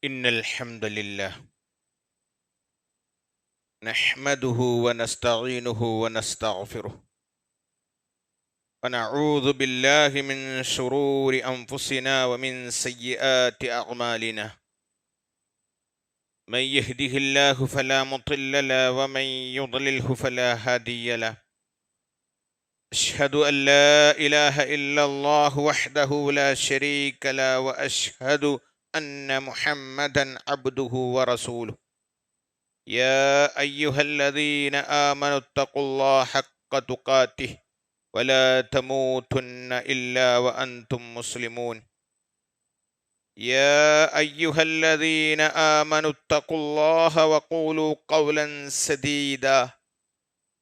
إن الحمد لله نحمده ونستعينه ونستغفره ونعوذ بالله من شرور أنفسنا ومن سيئات أعمالنا من يهده الله فلا مضل له ومن يضلله فلا هادي له أشهد أن لا إله إلا الله وحده لا شريك له وأشهد أن محمدا عبده ورسوله يا أيها الذين آمنوا اتقوا الله حق تقاته ولا تموتن إلا وأنتم مسلمون يا أيها الذين آمنوا اتقوا الله وقولوا قولا سديدا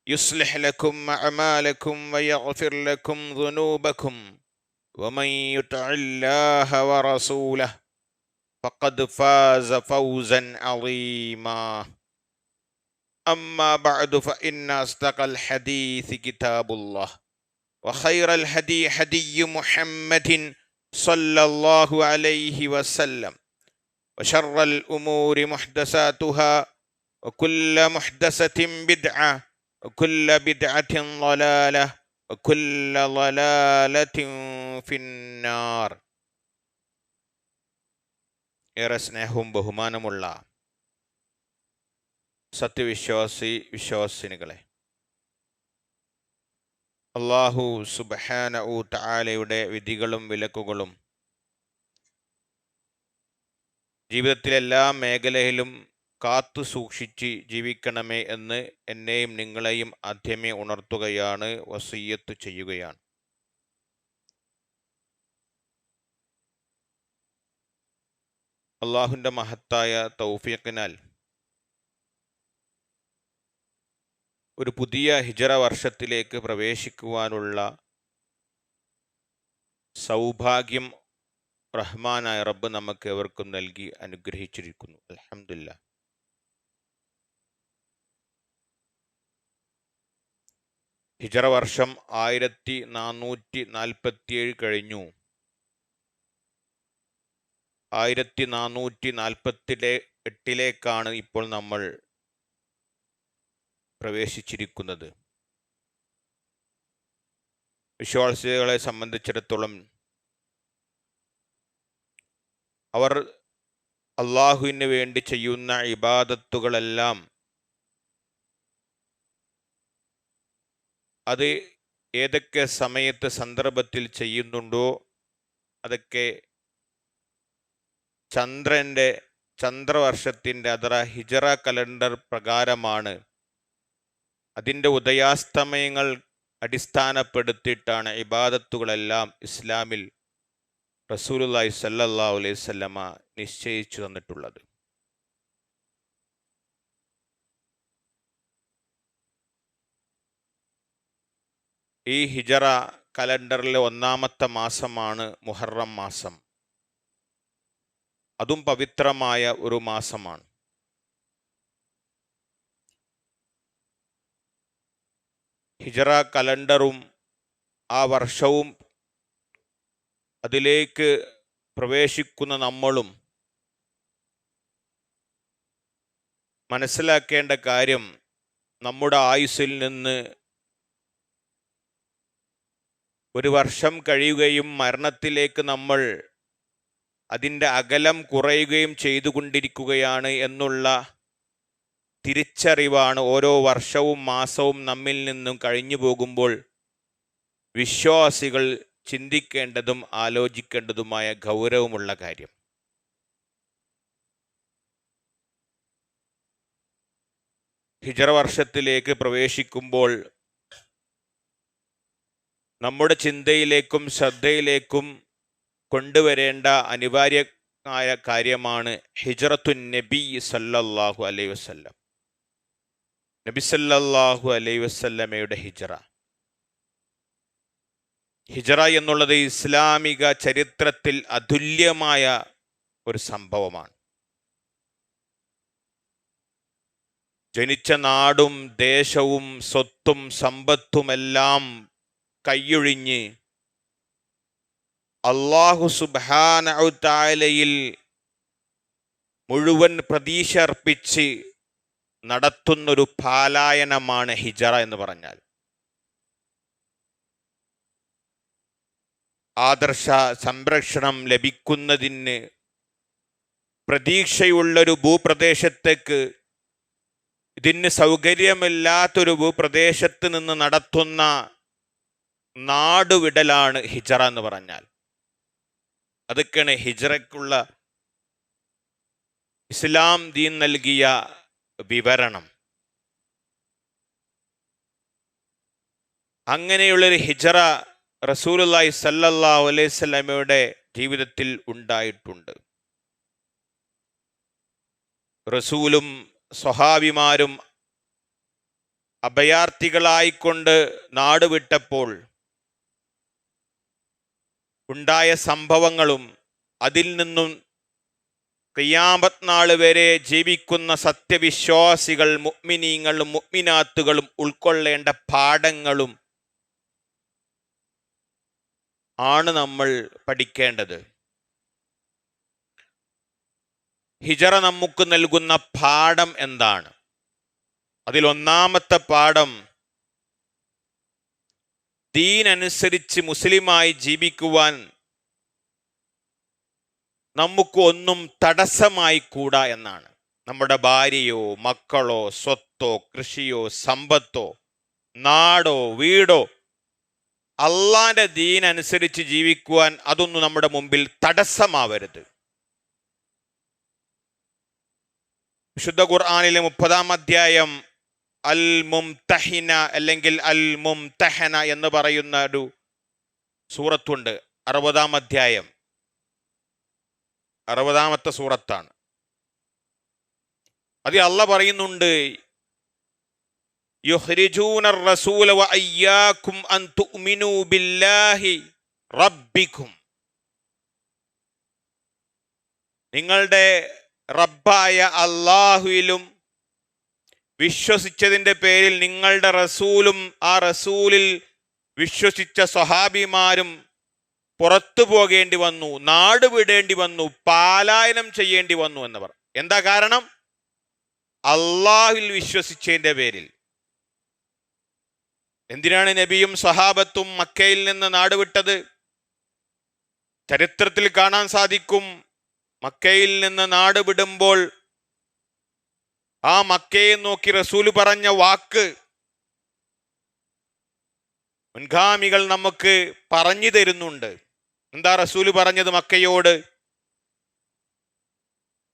يصلح لكم أعمالكم ويغفر لكم ذنوبكم ومن يطع الله ورسوله فقد فاز فوزا عظيما أما بعد فإن أصدق الحديث كتاب الله وخير الهدي هدي محمد صلى الله عليه وسلم وشر الأمور محدثاتها وكل محدثة بدعة وكل بدعة ضلالة وكل ضلالة في النار. ഏറെ സ്നേഹവും ബഹുമാനമുള്ള വിശ്വാസിനികളെ, അല്ലാഹു സുബ്ഹാനഹു തആലയുടെ വിധികളും വിലക്കുകളും ജീവിതത്തിലെ എല്ലാ മേഖലയിലും കാത്തു സൂക്ഷിച്ച് ജീവിക്കണമേ എന്ന് എന്നെയും നിങ്ങളെയും ആദ്യമേ ഉണർത്തുകയാണ്, വസിയ്യത്ത് ചെയ്യുകയാണ്. അള്ളാഹുവിൻ്റെ മഹത്തായ തൗഫീഖിനാൽ ഒരു പുതിയ ഹിജറ വർഷത്തിലേക്ക് പ്രവേശിക്കുവാനുള്ള സൗഭാഗ്യം റഹ്മാനായ റബ്ബ് നമുക്ക് എവർക്കും നൽകി അനുഗ്രഹിച്ചിരിക്കുന്നു. അൽഹംദുലില്ലാഹ്. ഹിജറ വർഷം 1447 കഴിഞ്ഞു. 1448 ഇപ്പോൾ നമ്മൾ പ്രവേശിച്ചിരിക്കുന്നത്. വിശ്വാസികളെ സംബന്ധിച്ചിടത്തോളം അവർ അള്ളാഹുവിന് വേണ്ടി ചെയ്യുന്ന ഇബാദത്തുകളെല്ലാം അത് ഏതൊക്കെ സമയത്ത് സന്ദർഭത്തിൽ ചെയ്യുന്നുണ്ടോ അതൊക്കെ ചന്ദ്രവർഷത്തിൻ്റെ അഥവാ ഹിജറ കലണ്ടർ പ്രകാരമാണ്. അതിൻ്റെ ഉദയാസ്തമയങ്ങൾ അടിസ്ഥാനപ്പെടുത്തിയിട്ടാണ് ഇബാദത്തുകളെല്ലാം ഇസ്ലാമിൽ റസൂലുള്ളാഹി സ്വല്ലല്ലാഹു അലൈഹി വസല്ലമ നിശ്ചയിച്ചു തന്നിട്ടുള്ളത്. ഈ ഹിജറ കലണ്ടറിലെ ഒന്നാമത്തെ മാസമാണ് മുഹറം മാസം. അതും പവിത്രമായ ഒരു മാസമാണ്. ഹിജറ കലണ്ടറും ആ വർഷവും അതിലേക്ക് പ്രവേശിക്കുന്ന നമ്മളും മനസ്സിലാക്കേണ്ട കാര്യം, നമ്മുടെ ആയുസ്സിൽ നിന്ന് ഒരു വർഷം കഴിയുകയും മരണത്തിലേക്ക് നമ്മൾ അതിൻ്റെ അകലം കുറയുകയും ചെയ്തുകൊണ്ടിരിക്കുകയാണ് എന്നുള്ള തിരിച്ചറിവാണ് ഓരോ വർഷവും മാസവും നമ്മിൽ നിന്നും കഴിഞ്ഞു പോകുമ്പോൾ വിശ്വാസികൾ ചിന്തിക്കേണ്ടതും ആലോചിക്കേണ്ടതുമായ ഗൗരവമുള്ള കാര്യം. ഹിജറ വർഷത്തിലേക്ക് പ്രവേശിക്കുമ്പോൾ നമ്മുടെ ചിന്തയിലേക്കും ശ്രദ്ധയിലേക്കും കൊണ്ടുവരേണ്ട അനിവാര്യമായ കാര്യമാണ് ഹിജ്റത്തുൻ നബി സല്ലല്ലാഹു അലൈഹി വസല്ലം. നബി സല്ലല്ലാഹു അലൈഹി വസല്ലമയുടെ ഹിജ്റ. ഹിജ്റ എന്നുള്ളത് ഇസ്ലാമിക ചരിത്രത്തിൽ അതുല്യമായ ഒരു സംഭവമാണ്. ജനിച്ച നാടും ദേശവും സ്വത്തും സമ്പത്തുമെല്ലാം കൈയൊഴിഞ്ഞ് അല്ലാഹു സുബ്ഹാനഹു തആലയിൽ മുഴുവൻ പ്രതീക്ഷ അർപ്പിച്ച് നടത്തുന്നൊരു പാലായനമാണ് ഹിജറ എന്ന് പറഞ്ഞാൽ. ആദർശ സംരക്ഷണം ലഭിക്കുന്നതിന് പ്രതീക്ഷയുള്ളൊരു ഭൂപ്രദേശത്തേക്ക്, ഇതിന് സൗകര്യമില്ലാത്തൊരു ഭൂപ്രദേശത്ത് നിന്ന് നടത്തുന്ന നാടുവിടലാണ് ഹിജറ എന്ന് പറഞ്ഞാൽ. അതൊക്കെയാണ് ഹിജറയ്ക്കുള്ള ഇസ്ലാം ദീൻ നൽകിയ വിവരണം. അങ്ങനെയുള്ളൊരു ഹിജറ റസൂലുള്ളാഹി സ്വല്ലല്ലാഹു അലൈഹി വസല്ലമയുടെ ജീവിതത്തിൽ ഉണ്ടായിട്ടുണ്ട്. റസൂലും സ്വഹാബിമാരും അഭയാർത്ഥികളായിക്കൊണ്ട് നാടുവിട്ടപ്പോൾ ഉണ്ടായ സംഭവങ്ങളും അതിൽ നിന്നും ഖിയാമത്ത് നാൾ വരെ ജീവിക്കുന്ന സത്യവിശ്വാസികൾ, മുഅ്മിനീങ്ങളും മുഅ്മിനാത്തുകളും ഉൾക്കൊള്ളേണ്ട പാഠങ്ങളും ആണ് നമ്മൾ പഠിക്കേണ്ടത്. ഹിജറ നമുക്ക് നൽകുന്ന പാഠം എന്താണ്? അതിലൊന്നാമത്തെ പാഠം, ദീൻ അനുസരിച്ച് മുസ്ലിമായി ജീവിക്കുവാൻ നമുക്ക് ഒന്നും തടസ്സമായി കൂടാ എന്നാണ്. നമ്മുടെ ഭാര്യയോ മക്കളോ സ്വത്തോ കൃഷിയോ സമ്പത്തോ നാടോ വീടോ അള്ളാന്റെ ദീൻ അനുസരിച്ച് ജീവിക്കുവാൻ അതൊന്നും നമ്മുടെ മുമ്പിൽ തടസ്സമാവരുത്. വിശുദ്ധ ഖുർആനിലെ 30-ാം അധ്യായം അൽ മുംതഹിന അല്ലെങ്കിൽ അൽ മുംതഹന എന്ന് പറയുന്ന ഒരു സൂറത്തുണ്ട്. 60-ാം അധ്യായം, 60-ാമത്തെ സൂറത്താണ്. അതിൽ അള്ളാഹ് പറയുന്നുണ്ട്, യുഖ്രിജൂന റസൂല വ അയ്യാകും അൻ തുഅ്മിനൂ ബില്ലാഹി റബ്ബിക്കും. നിങ്ങളുടെ റബ്ബായ അല്ലാഹുവിലും വിശ്വസിച്ചതിൻ്റെ പേരിൽ നിങ്ങളുടെ റസൂലും ആ റസൂലിൽ വിശ്വസിച്ച സ്വഹാബിമാരും പുറത്തു പോകേണ്ടി വന്നു, നാട് വിടേണ്ടി വന്നു, പാലായനം ചെയ്യേണ്ടി വന്നു എന്നവർ. എന്താ കാരണം? അള്ളാഹുവിൽ വിശ്വസിച്ചതിൻ്റെ പേരിൽ. എന്തിനാണ് നബിയും സ്വഹാബത്തും മക്കയിൽ നിന്ന് നാടുവിട്ടത്? ചരിത്രത്തിൽ കാണാൻ സാധിക്കും, മക്കയിൽ നിന്ന് നാട് വിടുമ്പോൾ ആ മക്കയെ നോക്കി റസൂല് പറഞ്ഞ വാക്ക് മുൻഗാമികൾ നമുക്ക് പറഞ്ഞു തരുന്നുണ്ട്. എന്താ റസൂല് പറഞ്ഞത് മക്കയോട്?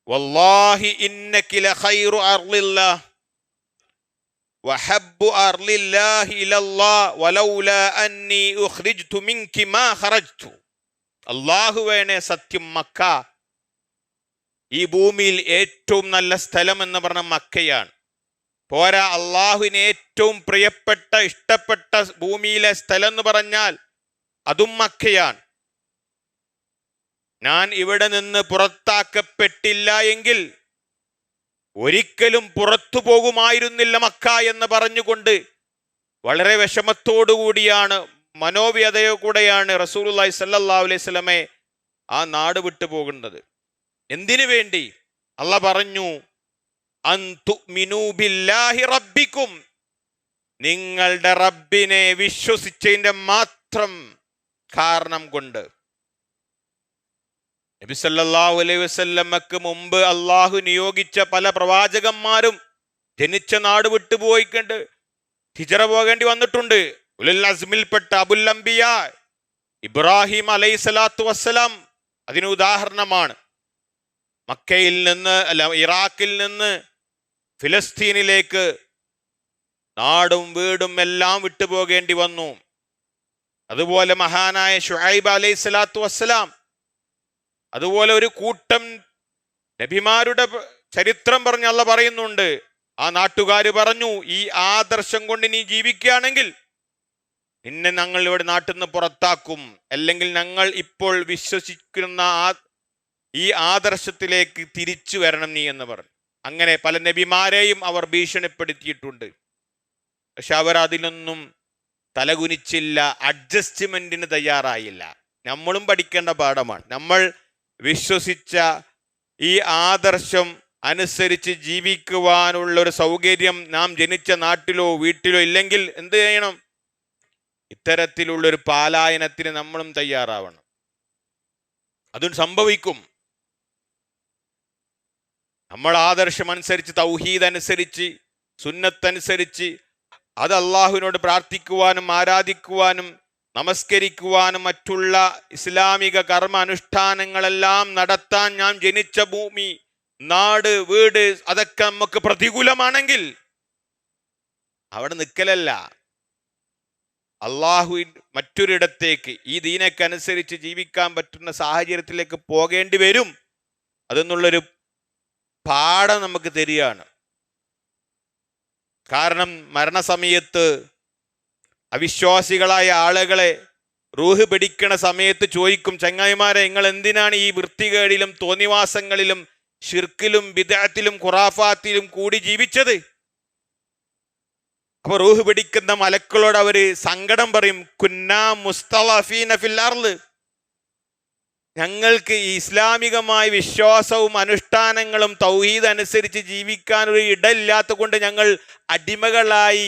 വല്ലാഹി ഇന്നക ലഖൈറു അർളില്ലാഹ് വഹബ്ബു അർളില്ലാഹി ഇലല്ലാഹ് വലൗലാ അന്നി ഉഖ്രിജ്തു മിൻകി മാ ഖറജ്തു. അല്ലാഹുവേനെ സത്യം, മക്ക ഈ ഭൂമിയിൽ ഏറ്റവും നല്ല സ്ഥലം എന്ന് പറഞ്ഞ മക്കയാണ്. പോരാ, അള്ളാഹുവിന് ഏറ്റവും പ്രിയപ്പെട്ട ഇഷ്ടപ്പെട്ട ഭൂമിയിലെ സ്ഥലം എന്ന് പറഞ്ഞാൽ അതും മക്കയാണ്. ഞാൻ ഇവിടെ നിന്ന് പുറത്താക്കപ്പെട്ടില്ല എങ്കിൽ ഒരിക്കലും പുറത്തു പോകുമായിരുന്നില്ല മക്ക എന്ന് പറഞ്ഞുകൊണ്ട് വളരെ വിഷമത്തോടുകൂടിയാണ്, മനോവ്യതയോ കൂടെയാണ് റസൂലുള്ളാഹി സ്വല്ലല്ലാഹു അലൈഹി വസല്ലമയെ ആ നാട് വിട്ടു പോകുന്നത്. എന്തിനു വേണ്ടി? അള്ളാഹ് പറഞ്ഞു, അൻ തുഅ്മിനൂ ബില്ലാഹി റബ്ബിക്കും. നിങ്ങളുടെ റബ്ബിനെ വിശ്വസിച്ചതിന്റെ മാത്രം കാരണം കൊണ്ട്. നബി സല്ലല്ലാഹു അലൈഹി വസല്ലമക്ക് മുമ്പ് അള്ളാഹു നിയോഗിച്ച പല പ്രവാചകന്മാരും ജനിച്ച നാട് വിട്ടുപോയിക്കൊണ്ട് ഹിജറ പോകേണ്ടി വന്നിട്ടുണ്ട്. ഉലുൽ അസ്മിൽപ്പെട്ട അബുൽ അംബിയ ഇബ്രാഹിം അലൈഹിസ്സലാത്തു വസ്സലാം അതിന് ഉദാഹരണമാണ്. മക്കയിൽ നിന്ന് ഇറാഖിൽ നിന്ന് ഫിലസ്തീനിലേക്ക് നാടും വീടും എല്ലാം വിട്ടുപോകേണ്ടി വന്നു. അതുപോലെ മഹാനായ ശുഐബ് അലൈഹിസ്സലാത്തു വസ്സലാം, അതുപോലെ ഒരു കൂട്ടം നബിമാരുടെ ചരിത്രം പറഞ്ഞ് അള്ളാഹ് പറയുന്നുണ്ട്. ആ നാട്ടുകാർ പറഞ്ഞു, ഈ ആദർശം കൊണ്ട് നീ ജീവിക്കുകയാണെങ്കിൽ നിന്നെ ഞങ്ങൾ ഇവിടെ നാട്ടിൽ നിന്ന് പുറത്താക്കും, അല്ലെങ്കിൽ ഞങ്ങൾ ഇപ്പോൾ വിശ്വസിക്കുന്ന ഈ ആദർശത്തിലേക്ക് തിരിച്ചു വരണം നീ എന്ന് പറഞ്ഞു. അങ്ങനെ പല നബിമാരെയും അവർ ഭീഷണിപ്പെടുത്തിയിട്ടുണ്ട്. പക്ഷെ അവർ അതിലൊന്നും തലകുനിച്ചില്ല, അഡ്ജസ്റ്റ്മെന്റിന് തയ്യാറായില്ല. നമ്മളും പഠിക്കേണ്ട പാഠമാണ്. നമ്മൾ വിശ്വസിച്ച ഈ ആദർശം അനുസരിച്ച് ജീവിക്കുവാനുള്ള ഒരു സൗകര്യം നാം ജനിച്ച നാട്ടിലോ വീട്ടിലോ ഇല്ലെങ്കിൽ എന്ത് ചെയ്യണം? ഇത്തരത്തിലുള്ളൊരു പാലായനത്തിന് നമ്മളും തയ്യാറാവണം. അതും സംഭവിക്കും. നമ്മൾ ആദർശം അനുസരിച്ച്, തൗഹീദ് അനുസരിച്ച്, സുന്നത്തനുസരിച്ച്, അത് അള്ളാഹുവിനോട് പ്രാർത്ഥിക്കുവാനും ആരാധിക്കുവാനും നമസ്കരിക്കുവാനും മറ്റുള്ള ഇസ്ലാമിക കർമ്മ അനുഷ്ഠാനങ്ങളെല്ലാം നടത്താൻ ഞാൻ ജനിച്ച ഭൂമി, നാട്, വീട് അതൊക്കെ നമുക്ക് പ്രതികൂലമാണെങ്കിൽ അവിടെ നിൽക്കലല്ല, അള്ളാഹുവിൻ മറ്റൊരിടത്തേക്ക് ഈ ദീനൊക്കെ അനുസരിച്ച് ജീവിക്കാൻ പറ്റുന്ന സാഹചര്യത്തിലേക്ക് പോകേണ്ടി വരും. അതെന്നുള്ളൊരു പാഠം നമുക്ക് തരികയാണ്. കാരണം മരണസമയത്ത് അവിശ്വാസികളായ ആളുകളെ റൂഹ് പിടിക്കണ സമയത്ത് ചോദിക്കും, ചങ്ങായിമാരെ നിങ്ങൾ എന്തിനാണ് ഈ വൃത്തികേടിലും തോന്നിവാസങ്ങളിലും ഷിർക്കിലും ബിദ്അത്തിലും ഖുറാഫാത്തിലും കൂടി ജീവിച്ചത്? അപ്പൊ റൂഹ് പിടിക്കുന്ന മലക്കളോട് അവര് സങ്കടം പറയും, കുന്നാ മുസ്തളഫീന ഫിൽ അർള്, ഞങ്ങൾക്ക് ഈ ഇസ്ലാമികമായ വിശ്വാസവും അനുഷ്ഠാനങ്ങളും തൗഹീദ് അനുസരിച്ച് ജീവിക്കാൻ ഒരു ഇടമില്ലാത്ത കൊണ്ട് ഞങ്ങൾ അടിമകളായി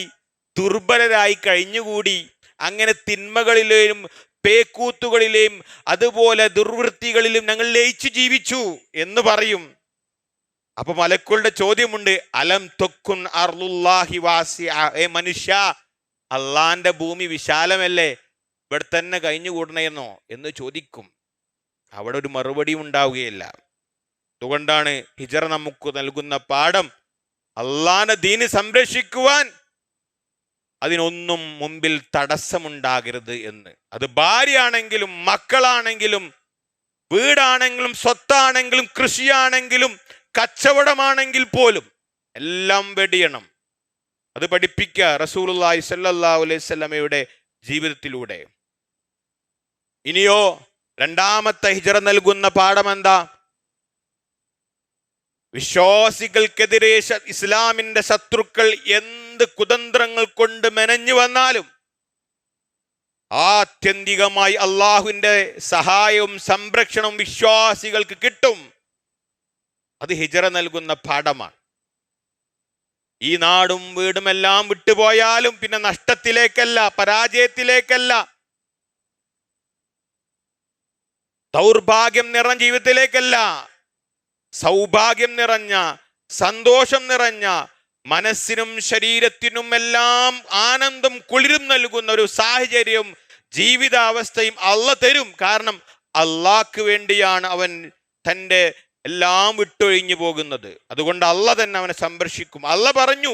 ദുർബലരായി കഴിഞ്ഞുകൂടി. അങ്ങനെ തിന്മകളിലെയും പേക്കൂത്തുകളിലെയും അതുപോലെ ദുർവൃത്തികളിലും ഞങ്ങൾ ലയിച്ചു ജീവിച്ചു എന്ന് പറയും. അപ്പൊ മലക്കുകളുടെ ചോദ്യമുണ്ട്, അലം തൊക്കുൻ അർളുല്ലാഹി വാസിഅ, മനുഷ്യ, അള്ളാന്റെ ഭൂമി വിശാലമല്ലേ, ഇവിടെ തന്നെ കഴിഞ്ഞുകൂടണമെന്നോ എന്ന് ചോദിക്കും. അവിടെ ഒരു മറുപടിയും ഉണ്ടാവുകയില്ല. അതുകൊണ്ടാണ് ഹിജറ നമുക്ക് നൽകുന്ന പാഠം, അള്ളാന്റെ ദീന് സംരക്ഷിക്കുവാൻ അതിനൊന്നും മുമ്പിൽ തടസ്സമുണ്ടാകരുത് എന്ന്. അത് ഭാര്യയാണെങ്കിലും മക്കളാണെങ്കിലും വീടാണെങ്കിലും സ്വത്താണെങ്കിലും കൃഷിയാണെങ്കിലും കച്ചവടമാണെങ്കിൽ പോലും എല്ലാം വെടിയണം. അത് പഠിപ്പിക്കുക റസൂലുള്ളാഹി സ്വല്ലല്ലാഹു അലൈഹി വസല്ലമയുടെ ജീവിതത്തിലൂടെ. ഇനിയോ രണ്ടാമത്തെ ഹിജറ നൽകുന്ന പാഠം എന്താ? വിശ്വാസികൾക്കെതിരെ ഇസ്ലാമിന്റെ ശത്രുക്കൾ എന്ത് കുതന്ത്രങ്ങൾ കൊണ്ട് മെനഞ്ഞു വന്നാലും ആത്യന്തികമായി അള്ളാഹുവിന്റെ സഹായവും സംരക്ഷണവും വിശ്വാസികൾക്ക് കിട്ടും. അത് ഹിജറ നൽകുന്ന പാഠമാണ്. ഈ നാടും വീടും എല്ലാം വിട്ടുപോയാലും പിന്നെ നഷ്ടത്തിലേക്കല്ല, പരാജയത്തിലേക്കല്ല, ദൗർഭാഗ്യം നിറഞ്ഞ ജീവിതത്തിലേക്കല്ല, സൗഭാഗ്യം നിറഞ്ഞ സന്തോഷം നിറഞ്ഞ മനസ്സിനും ശരീരത്തിനും എല്ലാം ആനന്ദം കുളിരും നൽകുന്ന ഒരു സാഹചര്യം ജീവിതാവസ്ഥയും അള്ളാഹ് തരും. കാരണം അള്ളാഹ്ക്ക് വേണ്ടിയാണ് അവൻ തൻ്റെ എല്ലാം വിട്ടൊഴിഞ്ഞു പോകുന്നത്. അതുകൊണ്ട് അള്ളാഹ് തന്നെ അവനെ സംരക്ഷിക്കും. അള്ളാഹ് പറഞ്ഞു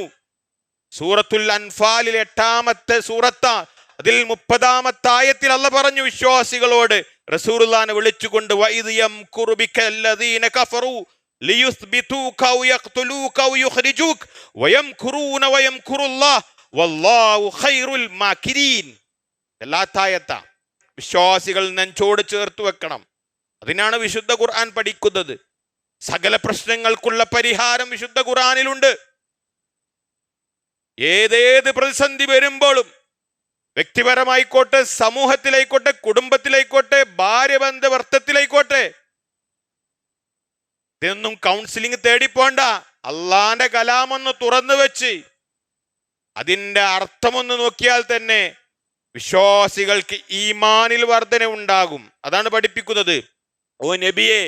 സൂറത്തുൽ അൻഫാലിൽ 8-ാമത്തെ സൂറത്താ, അതിൽ 30-ാമത്തെ ആയത്തിൽ അള്ളാഹ് പറഞ്ഞു വിശ്വാസികളോട് റസൂലുള്ളാഹിനെ വിളിച്ചുകൊണ്ട്, വഇദ് യംകുറു ബികല്ലദീന കഫറു ലിയുസ്ബിതൂക ഔ യഖ്തുലൂക ഔ യുഖ്രിജൂക വയംകുറൂന വയംകുറുല്ലാഹ് വല്ലാഹു ഖൈറുൽ മാകിരീൻ. എല്ലാത്തായത്താ വിശ്വാസികൾ നെഞ്ചോട് ചേർത്ത് വെക്കണം. അതിനാണ് വിശുദ്ധ ഖുർആൻ പഠിക്കുന്നത്. സകല പ്രശ്നങ്ങൾക്കുള്ള പരിഹാരം വിശുദ്ധ ഖുർആനിലുണ്ട്. ഏതേത് പ്രതിസന്ധി വരുമ്പോഴും, വ്യക്തിപരമായിക്കോട്ടെ, സമൂഹത്തിലായിക്കോട്ടെ, കുടുംബത്തിലായിക്കോട്ടെ, ഭാര്യബന്ധവർത്തത്തിലായിക്കോട്ടെ, ഇതൊന്നും കൗൺസിലിംഗ് തേടിപ്പോണ്ട. അള്ളാന്റെ കലാമൊന്ന് തുറന്നു വെച്ച് അതിൻ്റെ അർത്ഥമൊന്ന് നോക്കിയാൽ തന്നെ വിശ്വാസികൾക്ക് ഈമാനിൽ വർധന ഉണ്ടാകും. അതാണ് പഠിപ്പിക്കുന്നത്. ഓ നബിയെ,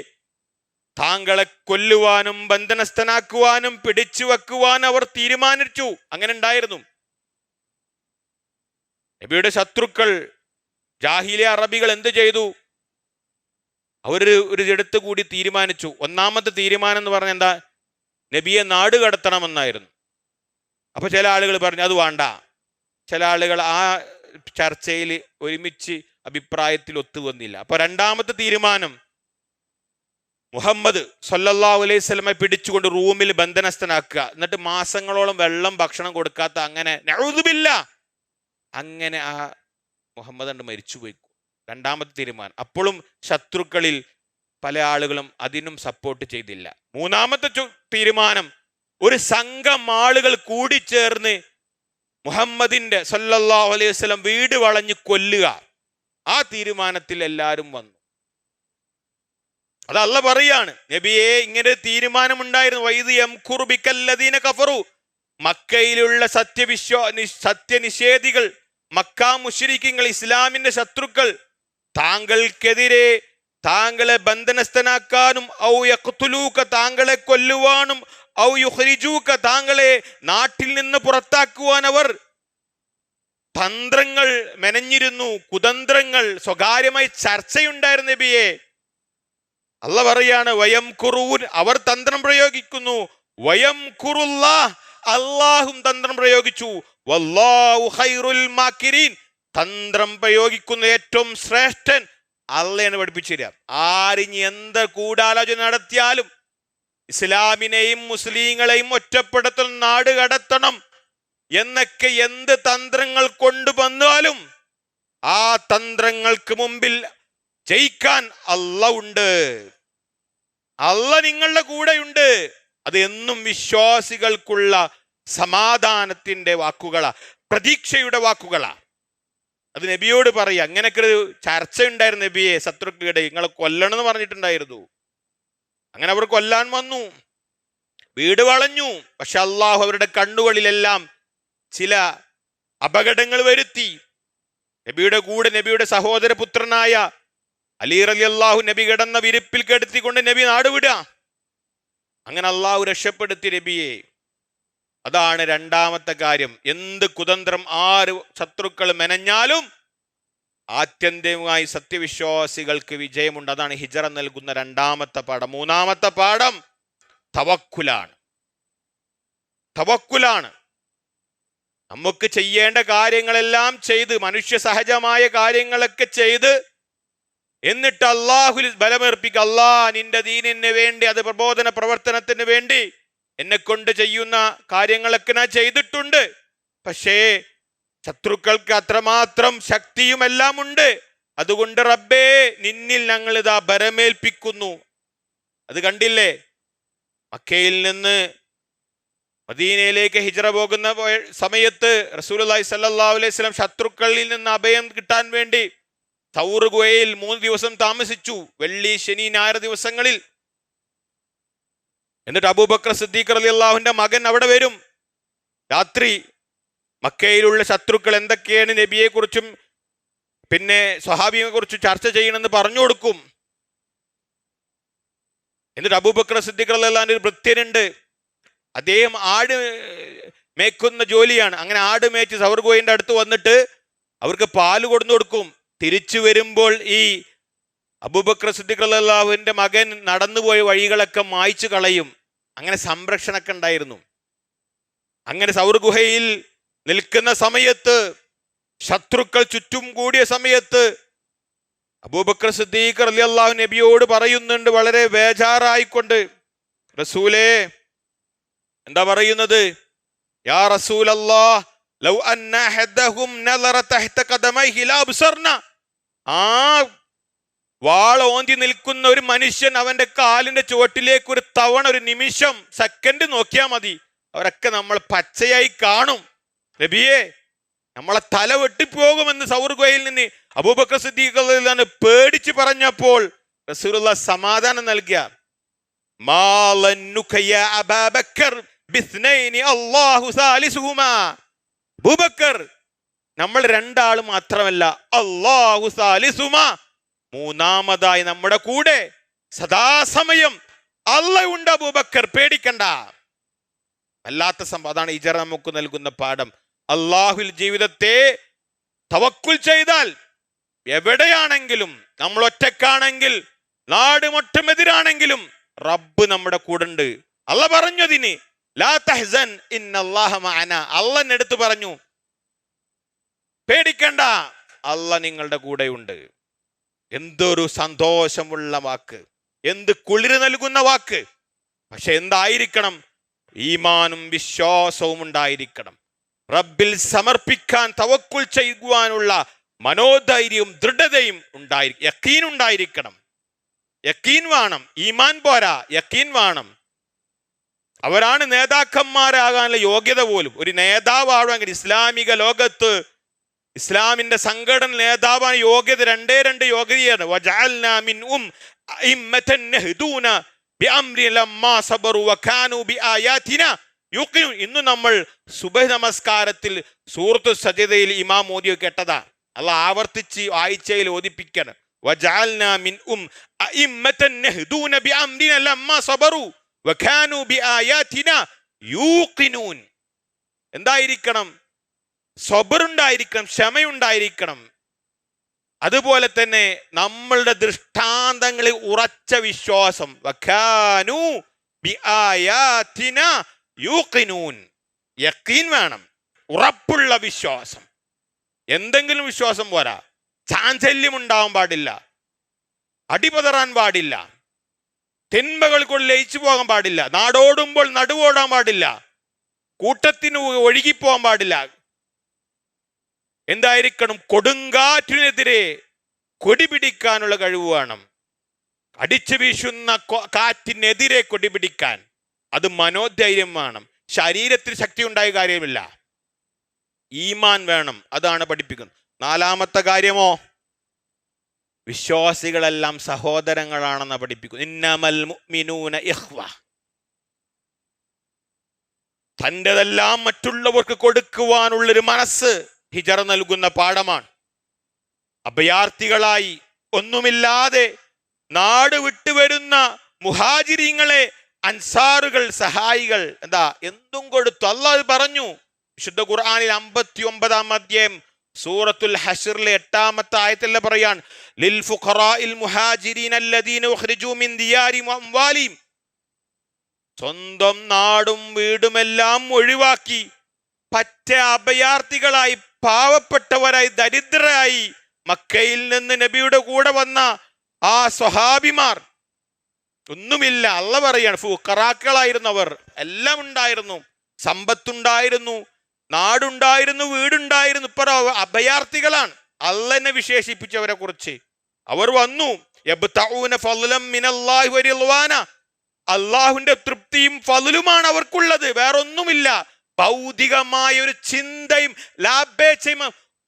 താങ്കളെ കൊല്ലുവാനും ബന്ധനസ്ഥനാക്കുവാനും പിടിച്ചു വെക്കുവാനും അവർ തീരുമാനിച്ചു. അങ്ങനെ ഉണ്ടായിരുന്നു. നബിയുടെ ശത്രുക്കൾ ജാഹിലിയ അറബികൾ എന്ത് ചെയ്തു? ഒരു എടുത്തു കൂടി തീരുമാനിച്ചു. ഒന്നാമത്തെ തീരുമാനം എന്ന് പറഞ്ഞ എന്താ? നബിയെ നാട് കടത്തണമെന്നായിരുന്നു. അപ്പൊ ചില ആളുകൾ പറഞ്ഞു അത് വേണ്ട. ചില ആളുകൾ ആ ചർച്ചയിൽ ഒരുമിച്ച് അഭിപ്രായത്തിൽ ഒത്തുവന്നില്ല. അപ്പൊ രണ്ടാമത്തെ തീരുമാനം, മുഹമ്മദ് സല്ലല്ലാഹു അലൈഹി വസല്ലമയെ പിടിച്ചുകൊണ്ട് റൂമിൽ ബന്ധനസ്ഥനാക്കുക, എന്നിട്ട് മാസങ്ങളോളം വെള്ളം ഭക്ഷണം കൊടുക്കാത്ത, അങ്ങനെ നഊദുബില്ലാഹ്, അങ്ങനെ ആ മുഹമ്മദ് കണ്ട് മരിച്ചുപോയി. രണ്ടാമത്തെ തീരുമാനം. അപ്പോഴും ശത്രുക്കളിൽ പല ആളുകളും അതിനും സപ്പോർട്ട് ചെയ്തില്ല. മൂന്നാമത്തെ തീരുമാനം, ഒരു സംഘം ആളുകൾ കൂടിച്ചേർന്ന് മുഹമ്മദിന്റെ സല്ലല്ലാഹു അലൈഹി വസല്ലം വീട് വളഞ്ഞ് കൊല്ലുക. ആ തീരുമാനത്തിൽ എല്ലാവരും വന്നു. അത് അല്ല പറയാണ്, നബിയെ ഇങ്ങനെ തീരുമാനമുണ്ടായിരുന്നു. വൈദ് യംകുറു ബിക്കല്ലദീന കഫറു, മക്കയിലുള്ള സത്യനിഷേധികൾ, മക്ക മുശ്രിക്കുകൾ, ഇസ്ലാമിന്റെ ശത്രുക്കൾ താങ്കൾക്കെതിരെ താങ്കളെ ബന്ധനസ്ഥനാക്കാനും ഔ യഖ്തുലൂക, താങ്കളെ കൊല്ലുവാനും ഔ യുഖ്രിജൂക, താങ്കളെ നാട്ടിൽ നിന്ന് പുറത്താക്കുവാൻ അവർ തന്ത്രങ്ങൾ മെനഞ്ഞിരുന്നു, കുതന്ത്രങ്ങൾ, സ്വകാര്യമായി ചർച്ചയുണ്ടായിരുന്നു നബിയെ. അല്ല പറയാണ് വയം ഖുറൂൻ, അവർ തന്ത്രം പ്രയോഗിക്കുന്നു. വയം ഖുറുല്ലാഹ്, അല്ലാഹും തന്ത്രം പ്രയോഗിച്ചു. വല്ലാഹു ഖൈറുൽ മാകിരീൻ, തന്ത്രം പ്രയോഗിക്കുന്ന ഏറ്റവും ശ്രേഷ്ഠൻ അള്ളയാണ് പഠിപ്പിച്ചു തരിക. ആരിഞ്ഞ് എന്ത് ഗൂഢാലോചന നടത്തിയാലും ഇസ്ലാമിനെയും മുസ്ലിങ്ങളെയും ഒറ്റപ്പെടുത്തണം, നാട് കടത്തണം എന്നൊക്കെ എന്ത് തന്ത്രങ്ങൾ കൊണ്ടുവന്നാലും ആ തന്ത്രങ്ങൾക്ക് മുമ്പിൽ ജയിക്കാൻ അല്ല ഉണ്ട്. അല്ല നിങ്ങളുടെ കൂടെയുണ്ട്. അത് എന്നും വിശ്വാസികൾക്കുള്ള സമാധാനത്തിന്റെ വാക്കുകളാ, പ്രതീക്ഷയുടെ വാക്കുകളാ. അത് നബിയോട് പറയാ. അങ്ങനെയൊക്കെ ഒരു ചർച്ച ഉണ്ടായിരുന്നു നബിയെ, ശത്രുക്കളുടെ നിങ്ങളെ കൊല്ലണം എന്ന് പറഞ്ഞിട്ടുണ്ടായിരുന്നു. അങ്ങനെ അവർ കൊല്ലാൻ വന്നു, വീട് വളഞ്ഞു. പക്ഷെ അള്ളാഹു അവരുടെ കണ്ണുകളിലെല്ലാം ചില അപകടങ്ങൾ വരുത്തി. നബിയുടെ കൂടെ നബിയുടെ സഹോദരപുത്രനായ അലി റളിയല്ലാഹു നബി കിടന്ന വിരിപ്പിൽ കെടുത്തിക്കൊണ്ട് നബി നാടുവിടുക. അങ്ങനെ അള്ളാഹു രക്ഷപ്പെടുത്തി നബിയെ. അതാണ് രണ്ടാമത്തെ കാര്യം. എന്ത് കുതന്ത്രം ആര് ശത്രുക്കൾ മെനഞ്ഞാലും ആത്യന്തികമായി സത്യവിശ്വാസികൾക്ക് വിജയമുണ്ട്. അതാണ് ഹിജറ നൽകുന്ന രണ്ടാമത്തെ പാഠം. മൂന്നാമത്തെ പാഠം തവക്കുലാണ്. തവക്കുലാണ്. നമുക്ക് ചെയ്യേണ്ട കാര്യങ്ങളെല്ലാം ചെയ്ത്, മനുഷ്യ സഹജമായ കാര്യങ്ങളൊക്കെ ചെയ്ത്, എന്നിട്ട് അള്ളാഹുൽ ബലമേർപ്പിക്കുക. അല്ലാഹ് നിന്റെ ദീനിന് വേണ്ടി, അത് പ്രബോധന പ്രവർത്തനത്തിന് വേണ്ടി എന്നെ കൊണ്ട് ചെയ്യുന്ന കാര്യങ്ങളൊക്കെ ഞാൻ ചെയ്തിട്ടുണ്ട്. പക്ഷേ ശത്രുക്കൾക്ക് അത്രമാത്രം ശക്തിയും എല്ലാം ഉണ്ട്. അതുകൊണ്ട് റബ്ബേ നിന്നിൽ ഞങ്ങൾ ഇതാ ബലമേൽപ്പിക്കുന്നു. അത് കണ്ടില്ലേ, മക്കയിൽ നിന്ന് മദീനയിലേക്ക് ഹിജ്റ പോകുന്ന സമയത്ത് റസൂലുള്ളാഹി സ്വല്ലല്ലാഹു അലൈഹി വസല്ലം ശത്രുക്കളിൽ നിന്ന് അഭയം കിട്ടാൻ വേണ്ടി തൗർ ഗുഹയിൽ 3 ദിവസം താമസിച്ചു, വെള്ളി ശനി ഞായർ ദിവസങ്ങളിൽ. എന്നിട്ട് അബൂബക്കർ സിദ്ദീഖ് റളിയല്ലാഹുവിന്റെ മകൻ അവിടെ വരും. രാത്രി മക്കയിലുള്ള ശത്രുക്കൾ എന്തൊക്കെയാണ് നബിയെ കുറിച്ചും പിന്നെ സ്വഹാബിയെ കുറിച്ചും ചർച്ച ചെയ്യണമെന്ന് പറഞ്ഞു കൊടുക്കും. എന്നിട്ട് അബൂബക്കർ സിദ്ദീഖ് റളിയല്ലാഹുവിന്റെ ഒരു ഭൃത്യനുണ്ട്, അദ്ദേഹം ആട് മേക്കുന്ന ജോലിയാണ്. അങ്ങനെ ആട് മേച്ച് സൗർ ഗുഹയുടെ അടുത്ത് വന്നിട്ട് അവർക്ക് പാല് കൊടുന്നു കൊടുക്കും. തിരിച്ചു വരുമ്പോൾ ഈ അബൂബക്കർ സിദ്ദീഖ് റളിയല്ലാഹുവിന്റെ മകൻ നടന്നുപോയ വഴികളൊക്കെ മായ്ച്ചു കളയും. അങ്ങനെ സംരക്ഷണമൊക്കെ ഉണ്ടായിരുന്നു. അങ്ങനെ സൗർ ഗുഹയിൽ നിൽക്കുന്ന സമയത്ത്, ശത്രുക്കൾ ചുറ്റും കൂടിയ സമയത്ത് അബൂബക്കർ സിദ്ദീഖ് റളിയല്ലാഹു നബിയോട് പറയുന്നുണ്ട് വളരെ ബേജാറായിക്കൊണ്ട്, റസൂലേ, എന്താ പറയുന്നത്? യാ റസൂലല്ലാഹ് ലൗ അന്ന അഹദഹും നളറ തഹ്ത ഖദമൈഹി ലാ അബ്സർന. ആ വാൾ ഓന്തി നിൽക്കുന്ന ഒരു മനുഷ്യൻ അവന്റെ കാലിന്റെ ചുവട്ടിലേക്ക് ഒരു തവണ, ഒരു നിമിഷം, സെക്കൻഡ് നോക്കിയാൽ മതി, അവരൊക്കെ നമ്മൾ പച്ചയായി കാണും. നബിയെ, നമ്മളെ തല വെട്ടിപ്പോകുമെന്ന് സൗർ ഗുഹയിൽ നിന്ന് അബൂബക്കർ സിദ്ദീഖ് റളിയല്ലാഹു പേടിച്ച് പറഞ്ഞപ്പോൾ റസൂലുള്ളാഹി സമാധാനം നൽകിയ, അബൂബക്കർ, നമ്മൾ രണ്ടാളും മാത്രമല്ല, അല്ലാഹു സാലിസുമാ, മൂന്നാമതായി നമ്മുടെ കൂടെ സദാസമയം അല്ലാഹു ഉണ്ട്. അബൂബക്കർ പേടിക്കണ്ട. അല്ലാത്ത സംഭവം. അതാണ് ഹിജ്റ നമുക്ക് നൽകുന്ന പാഠം. അല്ലാഹുൽ ജീവിതത്തെ തവക്കുൽ ചെയ്താൽ എവിടെയാണെങ്കിലും, നമ്മൾ ഒറ്റക്കാണെങ്കിൽ, നാട് മൊട്ടമെതിരാണെങ്കിലും റബ്ബ് നമ്മുടെ കൂടെ ഉണ്ട്. അല്ല പറഞ്ഞതിന് ലാ തഹ്സൻ ഇന്നല്ലാഹ മഅന, അള്ളാഹ് എടുത്ത് പറഞ്ഞു പേടിക്കണ്ട, അള്ളാഹ് നിങ്ങളുടെ കൂടെയുണ്ട്. എന്തൊരു സന്തോഷമുള്ള വാക്ക്, എന്ത് കുളിര് നൽകുന്ന വാക്ക്. പക്ഷെ എന്തായിരിക്കണം? ഈമാനും വിശ്വാസവും ഉണ്ടായിരിക്കണം. റബ്ബിൽ സമർപ്പിക്കാൻ, തവക്കുൽ ചെയ്യുവാനുള്ള മനോധൈര്യവും ദൃഢതയും ഉണ്ടായിരിക്കും. യഖീൻ ഉണ്ടായിരിക്കണം. യഖീൻ വേണം. ഈമാൻ പോരാ, യഖീൻ വേണം. അവരാണ് നേതാക്കന്മാരാകാനുള്ള യോഗ്യത പോലും. ഒരു നേതാവാണെങ്കിൽ ഇസ്ലാമിക ലോകത്ത് ഇസ്ലാമിന്റെ സംഘടന നേതാവാൻ യോഗ്യത രണ്ട് യോഗ്യതയാണ്. വജഅൽനാ മിൻഹും അഇമ്മതൻ യഹ്ദൂന ബിഅംരിനാ ലമ്മാ സബറു വകാനൂ ബിആയാതിനാ യുഖിനൂൻ. ഇന്ന് നമ്മൾ സുബഹ് നമസ്കാരത്തിൽ സൂറത്തു സജ്ദയിൽ ഇമാം ഓതി കേട്ടതാ. അല്ലാഹ് ആവർത്തിച്ച് ആഴ്ചയിൽ ഓതിപ്പിക്കണം. വജഅൽനാ മിൻഹും അഇമ്മതൻ യഹ്ദൂന ബിഅംരിനാ ലമ്മാ സബറു വകാനൂ ബിആയാതിനാ യുഖിനൂൻ. എന്തായിരിക്കണം? സബറുണ്ടായിരിക്കണം, ക്ഷമയുണ്ടായിരിക്കണം. അതുപോലെ തന്നെ നമ്മളുടെ ദൃഷ്ടാന്തങ്ങളിൽ ഉറച്ച വിശ്വാസം. വകാനൂ ബിആയാതിനാ യൂഖിനൂൻ. യഖീൻ വേണം, ഉറപ്പുള്ള വിശ്വാസം. എന്തെങ്കിലും വിശ്വാസം പോരാ. ചാഞ്ചല്യം ഉണ്ടാവാൻ പാടില്ല, അടിപതറാൻ പാടില്ല, തിന്മകൾക്കുള്ളിൽ ലയിച്ചു പോകാൻ പാടില്ല, നാടോടുമ്പോൾ നടുവോടാൻ പാടില്ല, കൂട്ടത്തിന് ഒഴുകിപ്പോകാൻ പാടില്ല. എന്തായിരിക്കണം? കൊടുങ്കാറ്റിനെതിരെ കൊടിപിടിക്കാനുള്ള കഴിവ് വേണം. അടിച്ചു വീശുന്ന കാറ്റിനെതിരെ കൊടിപിടിക്കാൻ അത് മനോധൈര്യം വേണം. ശരീരത്തിൽ ശക്തി ഉണ്ടായ കാര്യമില്ല, ഈമാൻ വേണം. അതാണ് പഠിപ്പിക്കുന്നത്. നാലാമത്തെ കാര്യമോ, വിശ്വാസികളെല്ലാം സഹോദരങ്ങളാണെന്ന് പഠിപ്പിക്കുന്നു. ഇന്നമൽ മുഅ്മിനൂന ഇഖ്വ. തൻ്റെതെല്ലാം മറ്റുള്ളവർക്ക് കൊടുക്കുവാനുള്ളൊരു മനസ്സ് ഹിജറ നൽകുന്ന പാഠമാണ്. അഭയാർത്ഥികളായി ഒന്നുമില്ലാതെ നാട് വിട്ടുവരുന്ന മുഹാജിരീങ്ങളെ അൻസാറുകൾ, സഹായികൾ എന്തും കൊടുത്തു. അല്ലാഹ് പറഞ്ഞു വിശുദ്ധ ഖുർആനിൽ 59-ാം അധ്യായം സൂറത്തുൽ ഹശ്റിലെ 8-ാമത്തെ ആയത്തിൽ പറയാൻ, ലിൽ ഫുഖറാഇൽ മുഹാജിരീന അല്ലദീന ഉഖ്രിജൂ മിൻ ദിയാരിഹിം വഅംവാലിഹിം. സ്വന്തം നാടും വീടുമെല്ലാം ഒഴിവാക്കി പറ്റ അഭയാർത്ഥികളായി, പാവപ്പെട്ടവരായി, ദരിദ്രരായി മക്കയിൽ നിന്ന് നബിയുടെ കൂടെ വന്ന ആ സ്വഹാബിമാർ, ഒന്നുമില്ല. അല്ലാഹ് പറയാണ് ഫുഖറാക്കളായിരുന്നു അവർ. എല്ലാം ഉണ്ടായിരുന്നു, സമ്പത്തുണ്ടായിരുന്നു, നാടുണ്ടായിരുന്നു, വീടുണ്ടായിരുന്നു. ഇപ്പോൾ അഭയാർത്ഥികളാണ്. അള്ളാഹനെ വിശേഷിപ്പിച്ചവരെ കുറിച്ച് അവർ വന്നു. യബ്തഊന ഫളലൻ മിനല്ലാഹി വറിദ്വാന. അള്ളാഹുവിന്റെ തൃപ്തിയും ഫളലുമാണ് അവർക്കുള്ളത്, വേറൊന്നുമില്ല. ഭൗതികമായ ഒരു ചിന്തയും ലാഭേച്ഛയും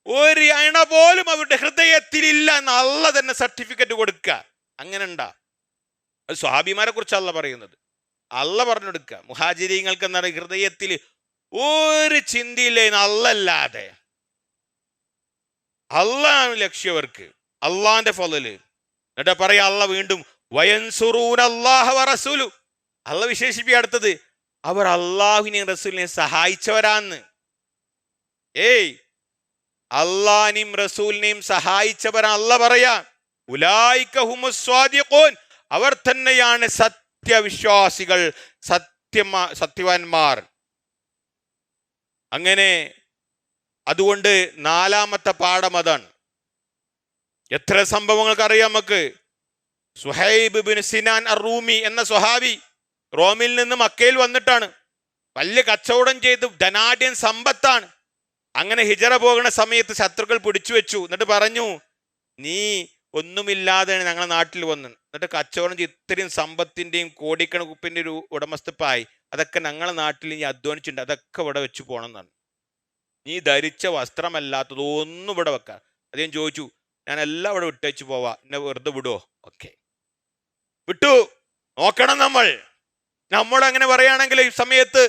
ഒരു അണ പോലും അവരുടെ ഹൃദയത്തിൽ ഇല്ല എന്ന് അള്ളാഹ് തന്നെ സർട്ടിഫിക്കറ്റ് കൊടുക്കുക. അങ്ങനെ ഉണ്ടാ. അത് സ്വഹാബിമാരെ കുറിച്ച് അള്ളാഹ് പറയുന്നത്. അള്ളാഹ് പറഞ്ഞെടുക്കുക, മുഹാജിരീങ്ങൾക്ക് എന്താണ് ഹൃദയത്തിൽ ഒരു ചിന്തയില്ലേന്ന് അല്ലാതെ. അള്ളാഹ് ലക്ഷ്യവർക്ക്, അള്ളാന്റെ ഫളല്. എന്നിട്ട് പറയാ അള്ളാഹ് വീണ്ടും വയൻസുറൂന അല്ലാഹ വറസൂലു. അള്ളാഹ് വിശേഷിപ്പിക്കുക അടുത്തത്, അവർ അള്ളാഹുവിനെയും റസൂലിനെയും സഹായിച്ചവരാന്ന്. അള്ളാഹിനെയും റസൂലിനെയും സഹായിച്ചവരാ അള്ളാഹ് പറയാ. ഉലൈക ഹുമുസ് സ്വാദിഖൂൻ. അവർ തന്നെയാണ് സത്യവിശ്വാസികൾ, സത്യവാന്മാർ. അങ്ങനെ അതുകൊണ്ട് നാലാമത്തെ പാഠം അതാണ്. എത്ര സംഭവങ്ങൾക്ക് അറിയാം നമുക്ക്. സുഹൈബ് ബിൻ സിനാൻ അർ-റൂമി എന്ന സ്വഹാബി റോമിൽ നിന്ന് മക്കയിൽ വന്നിട്ടാണ്. വലിയ കച്ചവടം ചെയ്ത് ധനാഢ്യൻ, സമ്പത്താണ്. അങ്ങനെ ഹിജറ പോകുന്ന സമയത്ത് ശത്രുക്കൾ പിടിച്ചു വെച്ചു. എന്നിട്ട് പറഞ്ഞു, നീ ഒന്നുമില്ലാതെ ഞങ്ങളുടെ നാട്ടിൽ വന്നു, എന്നിട്ട് കച്ചവടം ചെയ്ത് ഇത്രയും സമ്പത്തിൻ്റെയും കോടിക്കണക്കിൻ്റെ ഒരു ഉടമസ്ഥപ്പായി, അതൊക്കെ ഞങ്ങളുടെ നാട്ടിൽ നീ അധ്വാനിച്ചിട്ടുണ്ട്, അതൊക്കെ ഇവിടെ വെച്ച് പോകണം എന്നാണ്. നീ ധരിച്ച വസ്ത്രമല്ലാത്തത് ഒന്നും ഇവിടെ വെക്കാം. അദ്ദേഹം ചോദിച്ചു, ഞാൻ എല്ലാം ഇവിടെ വിട്ടേച്ച് പോവാ, എന്നെ വെറുതെ വിടുവോ? ഓക്കെ, വിട്ടു. നോക്കണം നമ്മളങ്ങനെ പറയുകയാണെങ്കിൽ ഈ സമയത്ത്